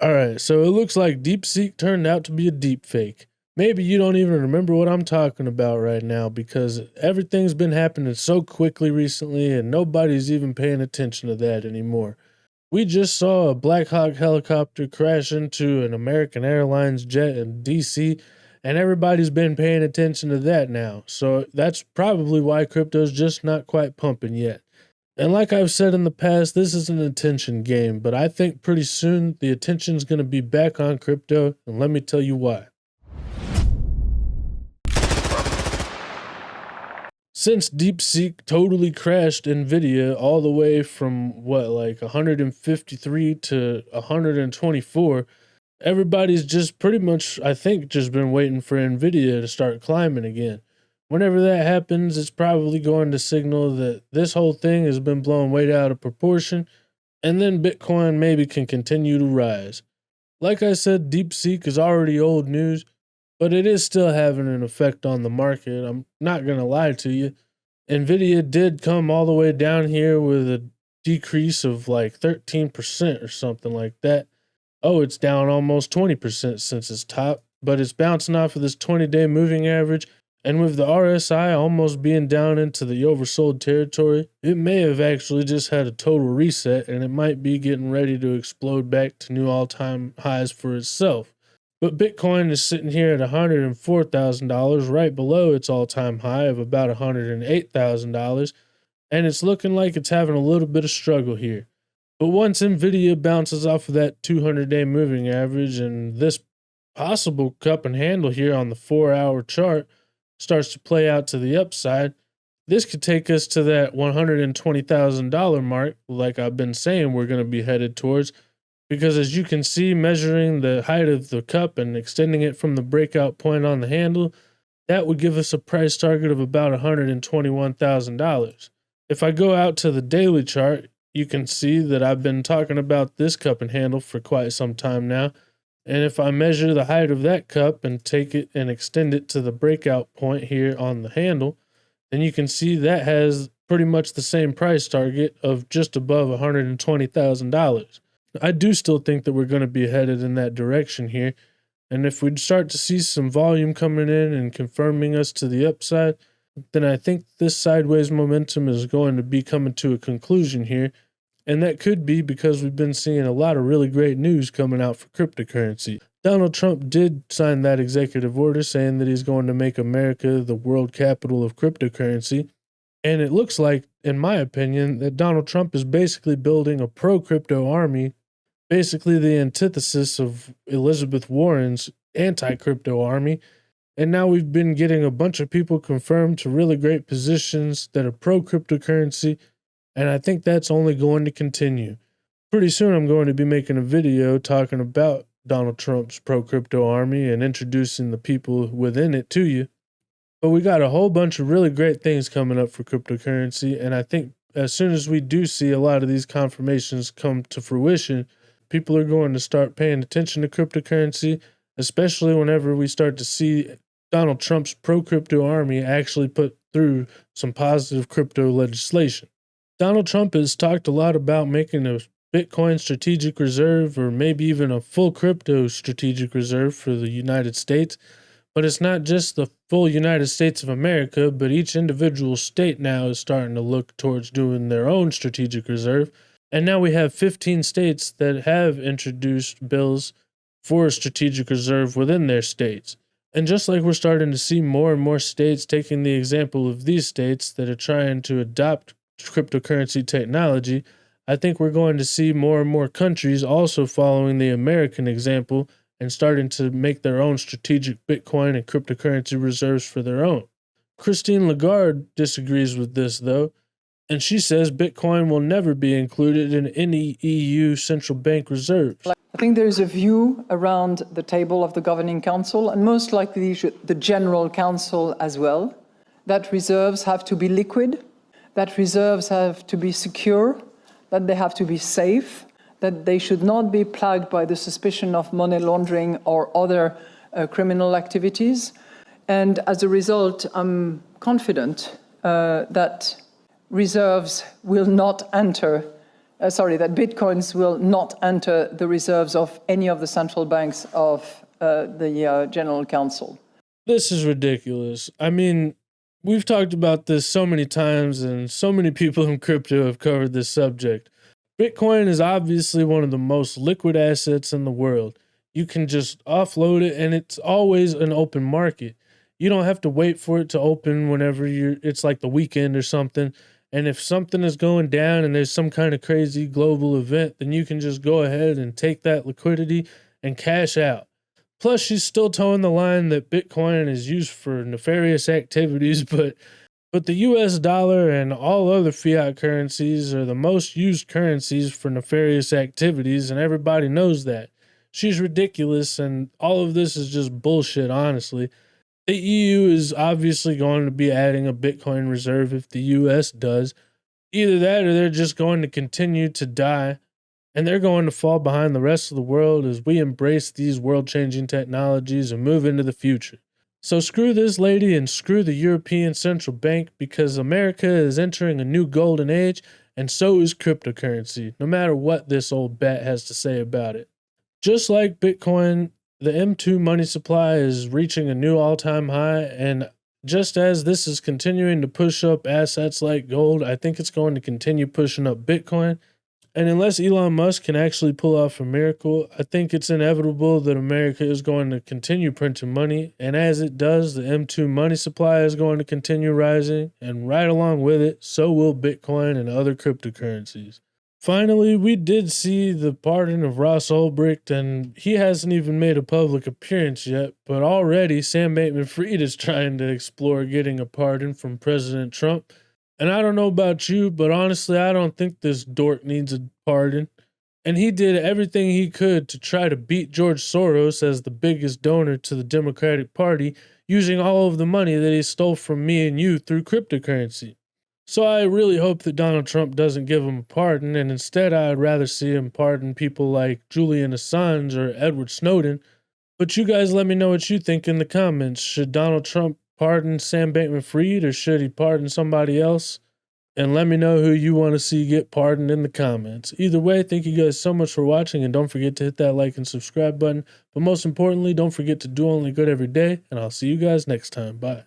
Alright, so it looks like DeepSeek turned out to be a deep fake. Maybe you don't even remember what I'm talking about right now because everything's been happening so quickly recently and nobody's even paying attention to that anymore. We just saw a Black Hawk helicopter crash into an American Airlines jet in DC, and everybody's been paying attention to that now. So that's probably why crypto's just not quite pumping yet. And like I've said in the past, this is an attention game, but I think pretty soon the attention's going to be back on crypto, and let me tell you why. Since DeepSeek totally crashed Nvidia all the way from like 153 to 124, everybody's just pretty much, I think, just been waiting for Nvidia to start climbing again. Whenever that happens, it's probably going to signal that this whole thing has been blown way out of proportion, and then Bitcoin maybe can continue to rise. Like I said, DeepSeek is already old news, but it is still having an effect on the market. I'm not going to lie to you. Nvidia did come all the way down here with a decrease of like 13% or something like that. Oh, it's down almost 20% since its top, but it's bouncing off of this 20-day moving average. And with the RSI almost being down into the oversold territory, it may have actually just had a total reset and it might be getting ready to explode back to new all-time highs for itself. But Bitcoin is sitting here at $104,000, right below its all-time high of about $108,000, and it's looking like it's having a little bit of struggle here. But once Nvidia bounces off of that 200-day moving average and this possible cup and handle here on the 4-hour chart starts to play out to the upside, this could take us to that $120,000 mark, like I've been saying we're going to be headed towards, because as you can see, measuring the height of the cup and extending it from the breakout point on the handle, that would give us a price target of about $121,000. If I go out to the daily chart, you can see that I've been talking about this cup and handle for quite some time now. And if I measure the height of that cup and take it and extend it to the breakout point here on the handle, then you can see that has pretty much the same price target of just above $120,000. I do still think that we're going to be headed in that direction here. And if we start to see some volume coming in and confirming us to the upside, then I think this sideways momentum is going to be coming to a conclusion here. And that could be because we've been seeing a lot of really great news coming out for cryptocurrency. Donald Trump did sign that executive order saying that he's going to make America the world capital of cryptocurrency. And it looks like, in my opinion, that Donald Trump is basically building a pro-crypto army, basically the antithesis of Elizabeth Warren's anti-crypto army. And now we've been getting a bunch of people confirmed to really great positions that are pro-cryptocurrency, and I think that's only going to continue. Pretty soon I'm going to be making a video talking about Donald Trump's pro-crypto army and introducing the people within it to you. But we got a whole bunch of really great things coming up for cryptocurrency, and I think as soon as we do see a lot of these confirmations come to fruition, people are going to start paying attention to cryptocurrency, especially whenever we start to see Donald Trump's pro-crypto army actually put through some positive crypto legislation. Donald Trump has talked a lot about making a Bitcoin strategic reserve or maybe even a full crypto strategic reserve for the United States. But it's not just the full United States of America, but each individual state now is starting to look towards doing their own strategic reserve. And now we have 15 states that have introduced bills for a strategic reserve within their states. And just like we're starting to see more and more states taking the example of these states that are trying to adopt cryptocurrency technology, I think we're going to see more and more countries also following the American example and starting to make their own strategic Bitcoin and cryptocurrency reserves for their own. Christine Lagarde disagrees with this, though, and she says Bitcoin will never be included in any EU central bank reserves. I think there is a view around the table of the Governing Council, and most likely the General Council as well, that reserves have to be liquid, that reserves have to be secure, that they have to be safe, that they should not be plagued by the suspicion of money laundering or other criminal activities. And as a result, I'm confident that reserves will not enter that Bitcoins will not enter the reserves of any of the central banks of the General Council. This is ridiculous. I mean, we've talked about this so many times, and so many people in crypto have covered this subject. Bitcoin is obviously one of the most liquid assets in the world. You can just offload it, and it's always an open market. You don't have to wait for it to open whenever it's like the weekend or something. And if something is going down and there's some kind of crazy global event, then you can just go ahead and take that liquidity and cash out. Plus, she's still towing the line that Bitcoin is used for nefarious activities, but the US dollar and all other fiat currencies are the most used currencies for nefarious activities, and everybody knows that. She's ridiculous, and all of this is just bullshit, honestly. The EU is obviously going to be adding a Bitcoin reserve if the US does. Either that or they're just going to continue to die, and they're going to fall behind the rest of the world as we embrace these world-changing technologies and move into the future. So screw this lady and screw the European Central Bank, because America is entering a new golden age, and so is cryptocurrency, no matter what this old bat has to say about it. Just like Bitcoin, the M2 money supply is reaching a new all-time high, and just as this is continuing to push up assets like gold, I think it's going to continue pushing up Bitcoin. And unless Elon Musk can actually pull off a miracle, I think it's inevitable that America is going to continue printing money. And as it does, the M2 money supply is going to continue rising. And right along with it, so will Bitcoin and other cryptocurrencies. Finally, we did see the pardon of Ross Ulbricht, and he hasn't even made a public appearance yet. But already, Sam Bankman-Fried is trying to explore getting a pardon from President Trump. And I don't know about you, but honestly, I don't think this dork needs a pardon. And he did everything he could to try to beat George Soros as the biggest donor to the Democratic Party, using all of the money that he stole from me and you through cryptocurrency. So I really hope that Donald Trump doesn't give him a pardon, and instead I'd rather see him pardon people like Julian Assange or Edward Snowden. But you guys let me know what you think in the comments. Should Donald Trump pardon Sam Bankman-Fried, or should he pardon somebody else? And let me know who you want to see get pardoned in the comments. Either way, thank you guys so much for watching, and don't forget to hit that like and subscribe button. But most importantly, don't forget to do only good every day, and I'll see you guys next time. Bye.